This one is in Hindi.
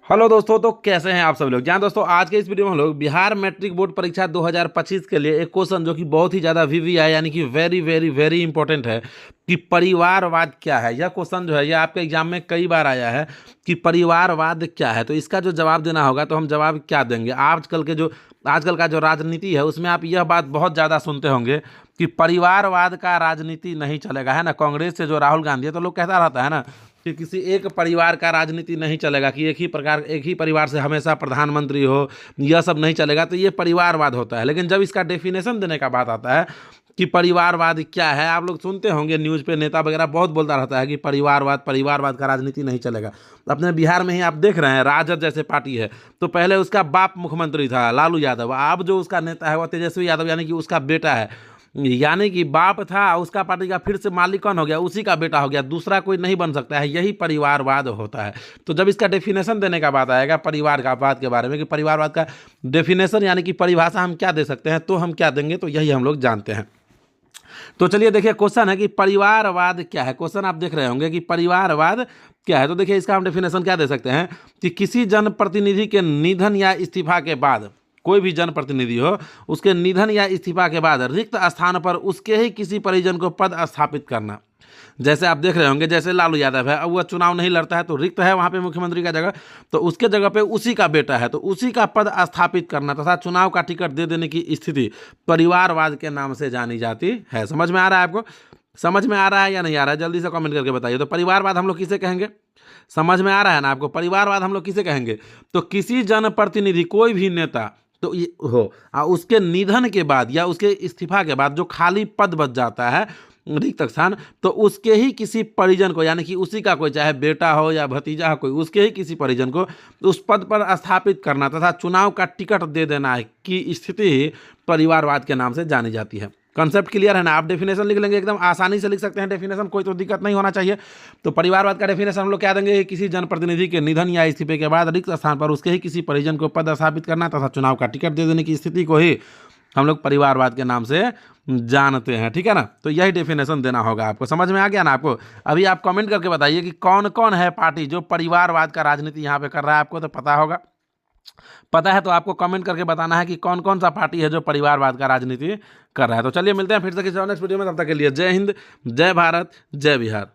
हेलो दोस्तों, तो कैसे हैं आप सब लोग। जहाँ दोस्तों आज के इस वीडियो में हम लोग बिहार मैट्रिक बोर्ड परीक्षा 2025 के लिए एक क्वेश्चन जो कि बहुत ही ज़्यादा वीवीआई यानी कि वेरी वेरी वेरी इंपॉर्टेंट है कि परिवारवाद क्या है। यह क्वेश्चन जो है यह आपके एग्जाम में कई बार आया है कि परिवारवाद क्या है। तो इसका जो जवाब देना होगा तो हम जवाब क्या देंगे। आजकल का जो राजनीति है उसमें आप यह बात बहुत ज़्यादा सुनते होंगे कि परिवारवाद का राजनीति नहीं चलेगा, है ना। कांग्रेस से जो राहुल गांधी है तो लोग कहता रहता है ना कि किसी एक परिवार का राजनीति नहीं चलेगा, कि एक ही परिवार से हमेशा प्रधानमंत्री हो, यह सब नहीं चलेगा। तो ये परिवारवाद होता है। लेकिन जब इसका डेफिनेशन देने का बात आता है कि परिवारवाद क्या है, आप लोग सुनते होंगे न्यूज़ पे नेता वगैरह बहुत बोलता रहता है कि परिवारवाद का राजनीति नहीं चलेगा। अपने बिहार में ही आप देख रहे हैं राजद जैसे पार्टी है, तो पहले उसका बाप मुख्यमंत्री था लालू यादव, अब जो उसका नेता है वह तेजस्वी यादव यानी कि उसका बेटा है। यानी कि बाप था उसका पार्टी का, फिर से मालिक कौन हो गया, उसी का बेटा हो गया, दूसरा कोई नहीं बन सकता है। यही परिवारवाद होता है। तो जब इसका डेफिनेशन देने का बात आएगा परिवार का बात के बारे में कि परिवारवाद का डेफिनेशन यानी कि परिभाषा हम क्या दे सकते हैं, तो हम क्या देंगे, तो यही हम लोग जानते हैं। तो चलिए देखिए, क्वेश्चन है कि परिवारवाद क्या है। क्वेश्चन आप देख रहे होंगे कि परिवारवाद क्या है। तो देखिए इसका हम डेफिनेशन क्या दे सकते हैं कि किसी जनप्रतिनिधि के निधन या इस्तीफा के बाद, कोई भी जनप्रतिनिधि हो उसके निधन या इस्तीफा के बाद रिक्त स्थान पर उसके ही किसी परिजन को पद स्थापित करना। जैसे आप देख रहे होंगे जैसे लालू यादव है, अब वह चुनाव नहीं लड़ता है तो रिक्त है वहाँ पे मुख्यमंत्री का जगह, तो उसके जगह पे उसी का बेटा है तो उसी का पद स्थापित करना तथा चुनाव का टिकट दे देने की स्थिति परिवारवाद के नाम से जानी जाती है। समझ में आ रहा है आपको? समझ में आ रहा है या नहीं आ रहा है, जल्दी से कमेंट करके बताइए। तो परिवारवाद हम लोग किसे कहेंगे, समझ में आ रहा है ना आपको? परिवारवाद हम लोग किसे कहेंगे, तो किसी जनप्रतिनिधि कोई भी नेता तो ये हो उसके निधन के बाद या उसके इस्तीफा के बाद जो खाली पद बच जाता है रिक्त स्थान, तो उसके ही किसी परिजन को यानी कि उसी का कोई चाहे बेटा हो या भतीजा हो कोई, उसके ही किसी परिजन को उस पद पर स्थापित करना तथा चुनाव का टिकट दे देना है की स्थिति ही परिवारवाद के नाम से जानी जाती है। कॉन्सेप्ट क्लियर है ना? आप डेफिनेशन लिख लेंगे, एकदम आसानी से लिख सकते हैं डेफिनेशन, कोई तो दिक्कत नहीं होना चाहिए। तो परिवारवाद का डेफिनेशन हम लोग क्या देंगे, किसी जनप्रतिनिधि के निधन या इस्तीफे के बाद रिक्त स्थान पर उसके ही किसी परिजन को पद स्थापित करना तथा चुनाव का टिकट दे देने की स्थिति को ही हम लोग परिवारवाद के नाम से जानते हैं। ठीक है ना? तो यही डेफिनेशन देना होगा आपको। समझ में आ गया ना आपको? अभी आप कमेंट करके बताइए कि कौन कौन है पार्टी जो परिवारवाद का राजनीति यहाँ पे कर रहा है। आपको तो पता होगा, पता है तो आपको कमेंट करके बताना है कि कौन कौन सा पार्टी है जो परिवारवाद का राजनीति कर रहा है। तो चलिए मिलते हैं फिर से किसी नेक्स्ट वीडियो में, तब तक के लिए जय हिंद, जय भारत, जय बिहार।